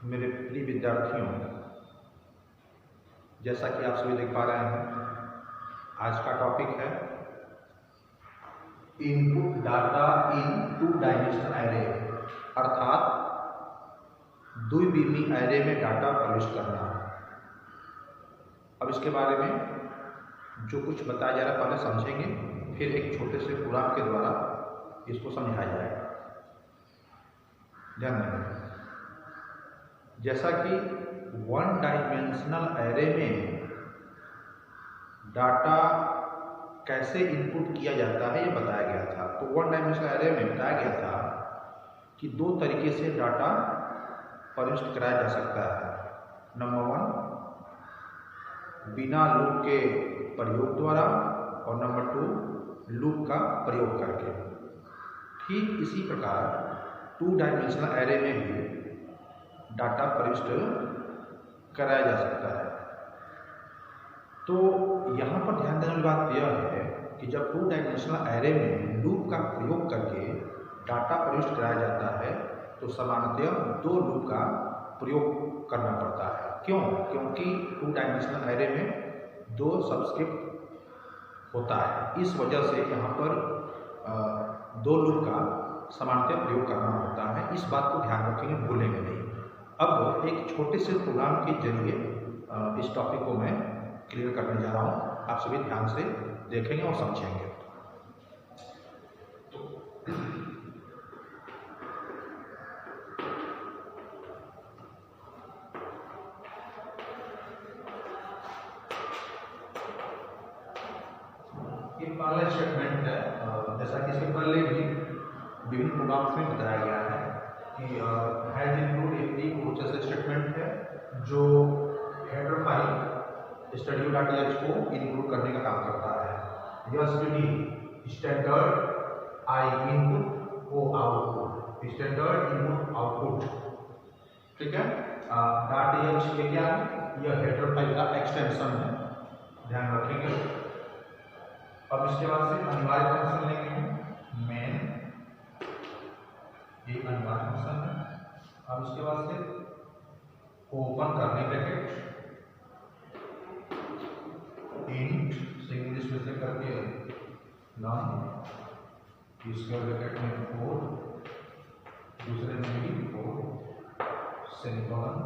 मेरे प्रिय विद्यार्थियों, जैसा कि आप सभी देख पा रहे हैं, आज का टॉपिक है input data in two dimensional array, अर्थात द्विविमीय एरे में डाटा प्रविष्ट करना। अब इसके बारे में जो कुछ बताया जा रहा है पहले समझेंगे, फिर एक छोटे से प्रोग्राम के द्वारा इसको समझाया जाएगा। ध्यान देंगे, जैसा कि वन डायमेंशनल एरे में डाटा कैसे इनपुट किया जाता है ये बताया गया था। तो वन डायमेंशनल एरे में बताया गया था कि दो तरीके से डाटा प्रविष्ट कराया जा सकता है। नंबर 1, बिना लूप के प्रयोग द्वारा, और नंबर 2, लूप का प्रयोग करके। ठीक इसी प्रकार टू डायमेंशनल एरे में भी डाटा प्रविष्ट कराया जा सकता है। तो यहाँ पर ध्यान देने वाली बात यह है कि जब टू डायमेंशनल एरे में लूप का प्रयोग करके डाटा प्रविष्ट कराया जाता है तो सामान्यतः दो लूप का प्रयोग करना पड़ता है। क्यों? क्योंकि टू डायमेंशनल एरे में दो सबस्क्रिप्ट होता है, इस वजह से यहाँ पर दो लूप का सामान्यतः प्रयोग करना होता है। इस बात को ध्यान रखेंगे, भूलेंगे नहीं। अब एक छोटे से प्रोग्राम के जरिए इस टॉपिक को मैं क्लियर करने जा रहा हूँ। आप सभी ध्यान से देखेंगे और समझेंगे। ये पहला स्टेटमेंट है, जैसा कि इसके पहले भी विभिन्न प्रोग्राम्स में बताया गया है कि हैज इंक्लूड एक प्रोसेस स्टेटमेंट है जो हेडर फाइल study.html को इंक्लूड करने का काम करता है। यह study standard I input O output, standard input output, ठीक है। .html ये क्या है? यह हेडर फाइल का एक्सटेंशन है, ध्यान रखेंगे। अब इसके बाद से अनिवार्य फंक्शन लेंगे हम मेन, ये अनिवार्य फंक्शन है। अब इसके बाद से ओपन करने ब्रैकेट इंट सिंगल स्पेस करके नॉन, इसके ब्रैकेट में 4, दूसरे में भी 4, सेमीकोलन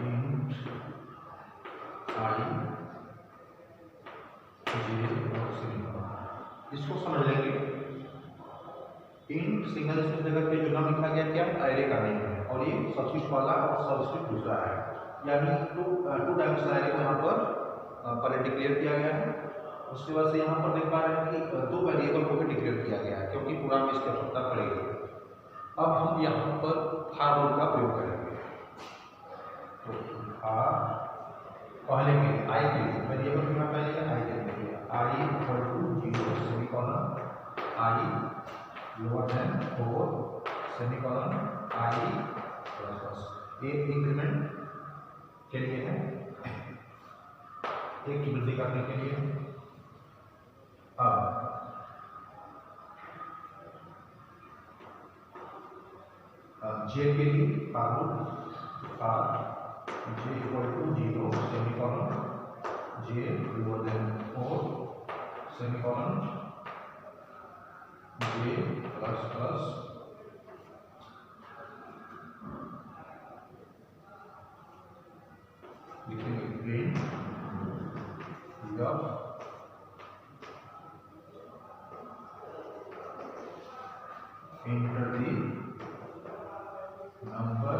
इंट आई इसको समझ लेंगे। इंट सिंगल स्पेस जगह पे जो नाम लिखा गया क्या? एरे का नेम है, और ये सबस्क्रिप्ट वाला और सबस्क्रिप्ट दूसरा है, यानी टू डायमेंशनल एरे को यहाँ पर पहले डिक्लेयर किया गया है। उसके बाद से यहाँ पर देख पा रहे हैं कि दो वेरिएबल को भी डिक्लेयर किया गया है, क्योंकि पूरा में इसकी आवश्यकता पड़ेगी। अब हम यहाँ पर फॉर लूप का प्रयोग करेंगे। तो पहले के आई के वेरिएबल में पहले आई के लिए I equal to 0 semicolon I lower than 4 semicolon I plus एक इंक्रीमेंट के लिए है, एक की वृद्धि करने के लिए। अब जे के लिए J equal to 0 semicolon J lower than 4 semicolon J plus plus लिखेंगे print enter the number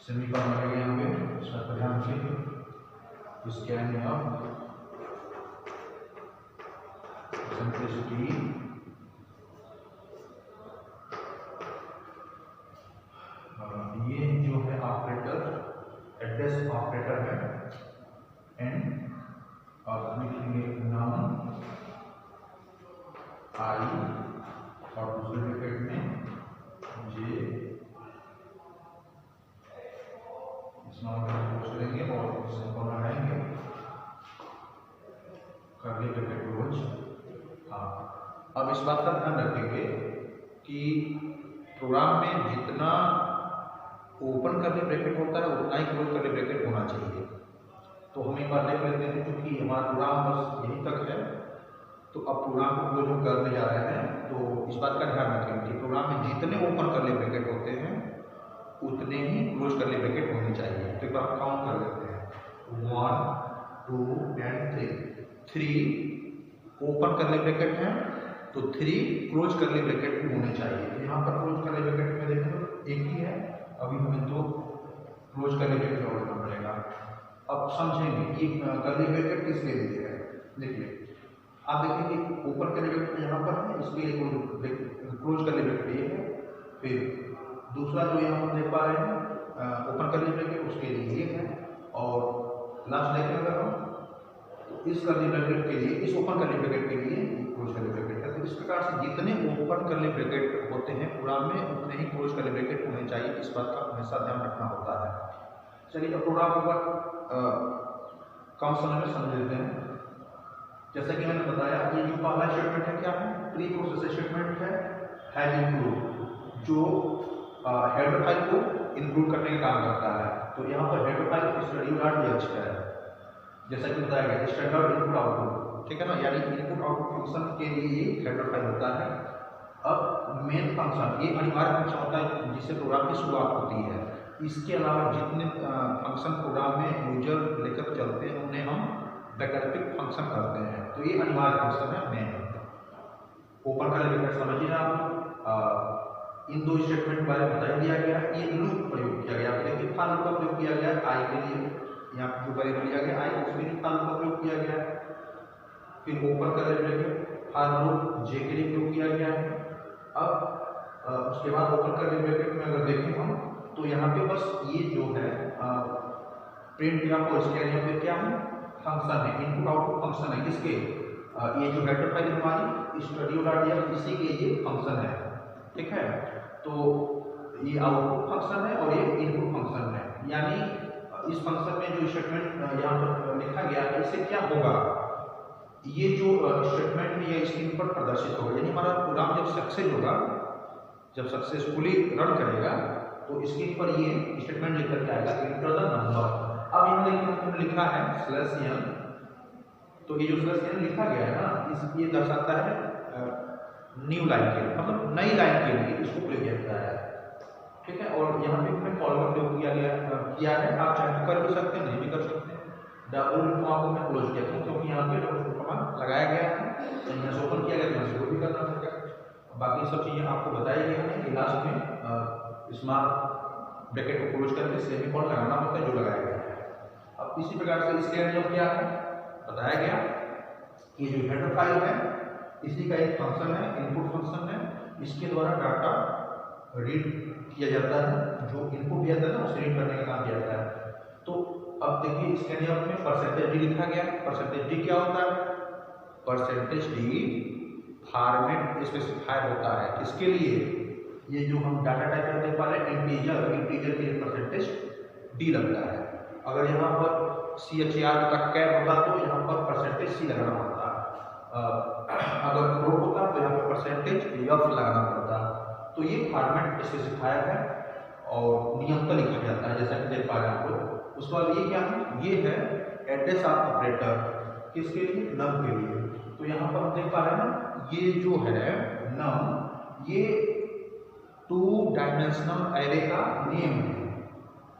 semicolon लगे यहाँ पे, इसका ध्यान रखिए। स्कैन अब सिंपलिसिटी ये जो है ऑपरेटर एड्रेस ऑपरेटर है एंड, और लिखेंगे नाम आई और दूसरे ब्रैकेट में जे करेंगे और हटाएंगे। करली ब्रैकेट क्लोज। हाँ, अब इस बात का ध्यान रखेंगे कि प्रोग्राम में जितना ओपन करली ब्रैकेट होता है उतना ही क्लोज करली ब्रैकेट होना चाहिए। तो हम एक बार देख लेते हैं, क्योंकि हमारा प्रोग्राम बस यहीं तक है, तो अब प्रोग्राम को क्लोज हम करने जा रहे हैं। तो इस बात का ध्यान रखें कि प्रोग्राम में जितने ओपन करली ब्रैकेट होते हैं उतने ही क्लोज करली ब्रैकेट होने चाहिए। तो एक बार काउंट कर लेते हैं, 1 2 एंड 3 ओपन करली ब्रैकेट हैं तो 3 क्लोज करली ब्रैकेट भी होने चाहिए। यहाँ पर क्लोज करली ब्रैकेट में देखें तो एक ही है, अभी हमें 2 क्लोज करली ब्रैकेट और करना पड़ेगा। अब समझेंगे कि करली ब्रैकेट किसके लिए है। देखिए आप देखें कि ओपन करली ब्रैकेट यहाँ पर है, इसके लिए क्लोज करली ब्रैकेट ये है। फिर दूसरा जो यहाँ पर देख पा रहे हैं ओपन करली ब्रैकेट, उसके लिए ये है। और लास्ट देखें अगर हम तो इस करली ब्रैकेट के लिए, इस ओपन करली ब्रैकेट के लिए क्लोज करली ब्रैकेट है। तो इस प्रकार से जितने ओपन करली ब्रैकेट होते हैं प्रोग्राम में उतने ही क्लोज करली ब्रैकेट होने चाहिए। इस बात का हमेशा ध्यान रखना होता है। चलिए अब प्रोग्राम को कम समय में समझ लेते हैं। जैसा कि मैंने बताया, ये जो पहला स्टेटमेंट है क्या है, प्री प्रोसेस स्टेटमेंट है, हैज इंक्लूड, जो हेडर फाइल को इंक्लूड करने का काम करता है। तो यहाँ पर हेडर फाइल study.th है, जैसा कि बताया गया स्टैंडर्ड इनपुट आउटपुट, ठीक है ना, यानी इनपुट आउटपुट फंक्शन के लिए हेडर फाइल होता है। अब मेन फंक्शन, ये अनिवार्य फंक्शन होता है जिससे प्रोग्राम की शुरुआत होती है। इसके अलावा जितने फंक्शन प्रोग्राम में यूजर लेकर चलते हैं उन्हें हम वैकल्पिक फंक्शन करते हैं। तो ये अनिवार्य फंक्शन है मेन। ओपन करली ब्रैकेट समझिए आप, इन दो स्टेटमेंट के बारे में बता दिया गया। ये लूप प्रयोग किया गया, देखिए फॉर लूप का प्रयोग किया गया आई के लिए, यहाँ जो वेरिएबल लिया गया आई उसके लिए फॉर लूप का प्रयोग किया गया है। फिर ओपन करली ब्रैकेट फॉर लूप जे के लिए प्रयोग किया गया है। अब उसके बाद ओपन करली ब्रैकेट में अगर देखें हम तो यहाँ पे बस ये जो है प्रिंट या स्कैन पे क्या है, फंक्शन है, इनपुट आउटपुट फंक्शन है। किसके, ये जो हेडर फाइल हमारी study.th इसी के ये फंक्शन है, ठीक है। तो ये आउटपुट फंक्शन है और ये इनपुट फंक्शन है। यानी इस फंक्शन में जो स्टेटमेंट यहाँ पर लिखा गया है इससे क्या होगा, ये जो स्टेटमेंट ये स्क्रीन पर प्रदर्शित होगा। यानी हमारा प्रोग्राम जब सक्सेस होगा, जब सक्सेसफुली रन करेगा तो स्क्रीन पर ये स्टेटमेंट लिखकर के आएगा, एंटर द नंबर। अब यहाँ देखिए लिखा है /n, तो ये जो /n लिखा गया है ना, ये दर्शाता है न्यू लाइन के लिए, मतलब नई लाइन के लिए इसको प्रयोग किया जाता है, ठीक है। और यहाँ पे हमें कॉल का प्रयोग किया है। आप चाहे कर भी सकते हैं, नहीं भी कर सकते हैं। डबल कॉमा को मैं क्लोज किया था क्योंकि यहाँ पे डबल कॉमा लगाया गया है, तो यहाँ से ओपन किया गया, यहाँ से वो भी करना पड़ेगा। बाकी सब चीज़ें आपको बताई गई हैं कि लास्ट में स्मॉल ब्रैकेट को क्लोज करके सेमीकोलन लगाना होता है, जो लगाया गया है। अब इसी प्रकार से इसके अंदर क्या है बताया गया कि जो हेडर फाइल है इसी का एक फंक्शन है, इनपुट फंक्शन है। इसके द्वारा डाटा रीड किया जाता है, जो इनपुट दिया जाता है ना उसे रीड करने का काम किया जाता है। तो अब देखिए इसके अंदर में %d लिखा गया। %d क्या होता है, %d फॉर्मेट स्पेसिफायर होता है। किसके लिए, ये जो हम डाटा टाइप करते पा रहे हैं इंटीजर के लिए %d लगता है। अगर यहाँ पर CHR का कैर होता तो यहाँ पर %c लगाना पड़ता। अगर फ्लोट होता तो यहाँ पर %f लगाना पड़ता। तो ये फॉर्मेट स्पेसिफायर है और नियम पर लिखा जाता है, जैसा कि देख पा रहे हैं आप लोग। उसके बाद ये क्या है, ये है एड्रेस ऑफ ऑपरेटर, किसके लिए, नम के लिए। तो यहाँ पर हम देख पा रहे हैं ना, ये जो है नम, ये 2 डायमेंशनल एरे का नेम है।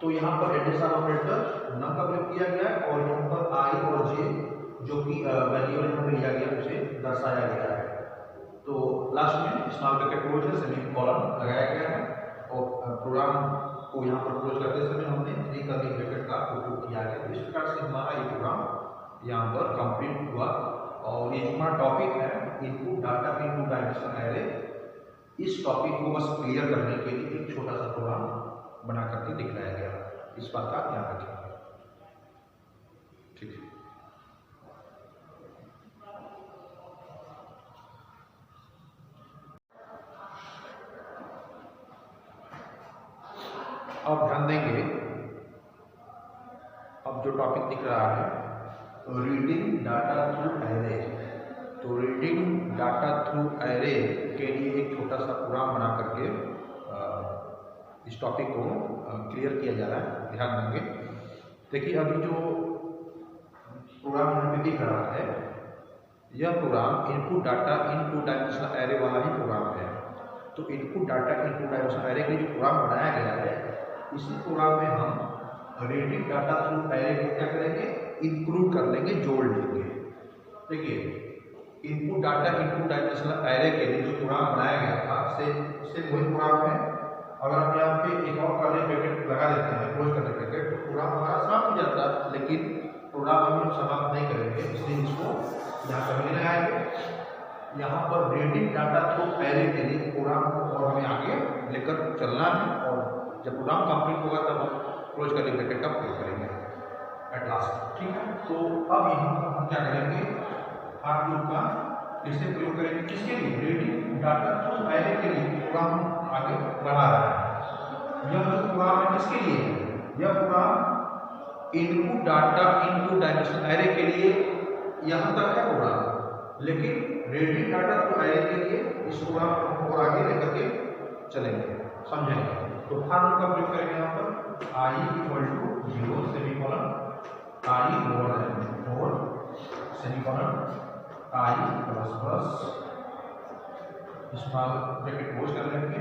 तो यहाँ पर एड्रेस ऑफ ऑपरेटर नम का प्रयोग किया गया है और यहाँ पर आई और जे जो कि वेरिएबल यहाँ पे लिया गया उसे दर्शाया गया है। तो लास्ट में स्मॉल ब्रैकेट क्लोज है, सेमीकोलन लगाया गया है और प्रोग्राम को यहाँ पर क्लोज करते समय हमने 3 कर्ली ब्रैकेट का उपयोग किया है। तो इस प्रकार से हमारा ये प्रोग्राम यहाँ पर कंप्लीट हुआ। और ये जो हमारा टॉपिक है input data into dimensional array, इस टॉपिक को बस क्लियर करने के लिए एक छोटा सा प्रोग्राम बना करके दिखाया गया। इस बात का ध्यान रखें, ठीक है। अब ध्यान देंगे, अब जो टॉपिक दिख रहा है रीडिंग डाटा थ्रू एरे। तो रीडिंग डाटा थ्रू एरे के लिए एक छोटा सा प्रोग्राम बना करके इस टॉपिक को क्लियर किया जा रहा है, ध्यान देंगे। देखिए अभी जो प्रोग्राम यहाँ पे दिख रहा है, यह program input data into dimensional array वाला ही प्रोग्राम है। तो input data into dimensional array के लिए जो प्रोग्राम बनाया गया है, इसी प्रोग्राम में हम रीडिंग डाटा थ्रू एरे को क्या करेंगे, इंक्लूड कर लेंगे, जोड़ लेंगे। देखिए input data into dimensional array के लिए जो प्रोग्राम बनाया गया था, से वही प्रोग्राम है। अगर हम यहाँ पे एक और कर्ली ब्रैकेट लगा देते हैं, क्लोज कर्ली ब्रैकेट, तो प्रोग्राम हमारा समाप्त हो जाता है। लेकिन प्रोग्राम हम लोग समाप्त नहीं करेंगे, इसलिए इसको यहाँ पर नहीं लगाएंगे। यहाँ पर रीडिंग डाटा थ्रू एरे के लिए प्रोग्राम को और हमें आगे लेकर चलना है, और जब प्रोग्राम कंप्लीट होगा तब हम क्लोज कर्ली ब्रैकेट का प्रयोग करेंगे एट लास्ट। ठीक है, तो अब यहाँ पर हम क्या करेंगे, फॉर लूप का इसे प्रयोग करेंगे, किसके लिए, रीडिंग डाटा थ्रू एरे के लिए प्रोग्राम आगे बढ़ा रहा है। यह जो प्रोग्राम है किसके लिए, यह program input data into dimensional array के लिए यहाँ तक है प्रोग्राम, लेकिन रीडिंग डाटा थ्रू एरे के लिए इस प्रोग्राम को और आगे लेकर के चलेंगे, समझेंगे। तो फॉर लूप का प्रयोग करेंगे यहाँ पर i equal to 0 semicolon i lower than 4 semicolon i plus plus small bracket close कर लेंगे,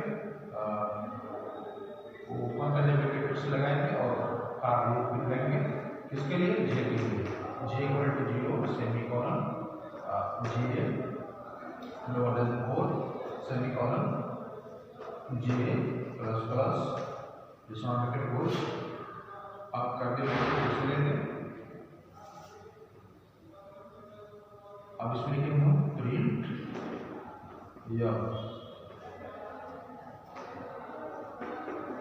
ओपन करने ब्रैकेट से लगाएंगे और आगे लिख लेंगे, किसके लिए, j के लिए, j equal to 0 semicolon j lower than 4 semicolon j plus plus small bracket close. अब करते ब्रैकेट लेंगे, अब इसमें लिखेंगे हम प्रिंट या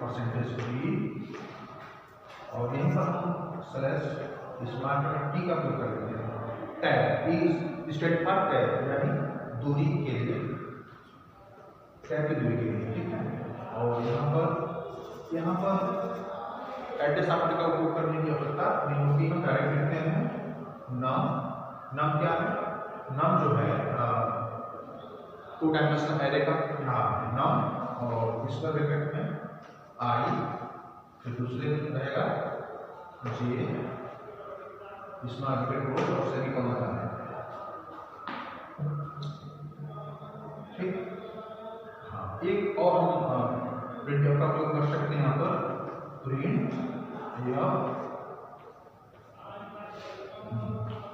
परसेंटेज टी, और यहाँ पर हम स्लैश स्मार्ट टी का प्रयोग करते हैं। Tab T state for tab, यानी दूरी के लिए, टैब की दूरी के लिए। ठीक है, और यहाँ पर एड्रेस ऑपरेटर का उपयोग करने की आवश्यकता नहीं होती, हम डायरेक्ट लिखते हैं नम क्या है, नम जो है टू डायमेंशनल एरे का नाम नम, और इसका ब्रैकेट में आई, फिर दूसरे रहेगा जे, इसमें ब्रैकेट क्लोज और सेमीकोलन लगाना है। ठीक, हाँ, एक और हम प्रिंट का प्रयोग कर सकते हैं यहाँ पर, प्रिंट या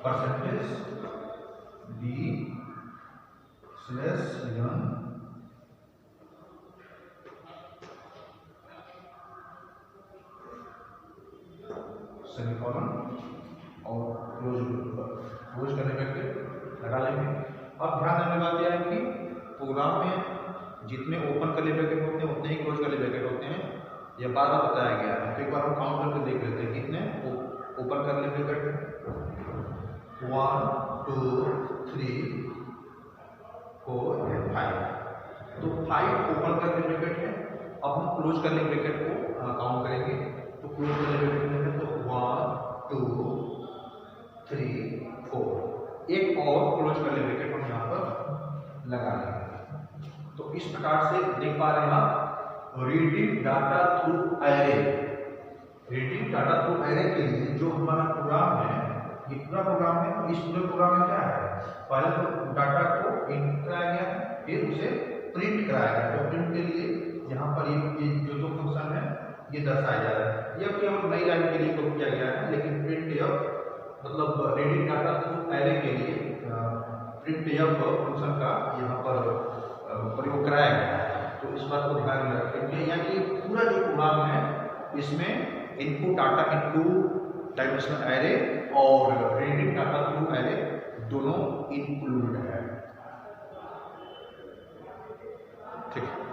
percentage D slash n semicolon और क्लोज करने करके लगा लेंगे। अब ध्यान देने वाली बात यह है कि प्रोग्राम में जितने ओपन कर्ली ब्रैकेट होते हैं उतने ही क्लोज कर्ली ब्रैकेट होते हैं, यह बार बार बताया गया है। तो एक बार हम काउंट करके देख लेते हैं कितने ओपन कर्ली ब्रैकेट, 1 2 3 4 and 5, तो 5 ओपन कर्ली ब्रैकेट है। अब हम क्लोज कर्ली ब्रैकेट को काउंट करेंगे, तो क्लोज कर्ली ब्रैकेट में तो 1 2 3 4, एक और क्लोज कर्ली ब्रैकेट हम यहाँ पर लगा लेंगे। तो इस प्रकार से देख पा रहे हैं आप, reading data through array, reading data through array के लिए जो हमारा प्रोग्राम है, ये पूरा प्रोग्राम है। इस पूरे प्रोग्राम में क्या है, पहले तो डाटा को इनपुट कराया गया, फिर उसे प्रिंट कराया गया। तो प्रिंट के लिए यहाँ पर ये जो फंक्शन है ये दर्शाया जा रहा है, यह केवल नई लाइन के लिए तो किया गया है, लेकिन प्रिंट यह मतलब रीडिंग डाटा थ्रू एरे के लिए प्रिंट यह फंक्शन का यहाँ पर प्रयोग कराया गया है। तो इस बात को ध्यान में रखेंगे, यानी पूरा जो प्रोग्राम है इसमें input data into dimensional array और रीडिंग डाटा थ्रू एरे दोनों इंक्लूडेड है। ठीक है।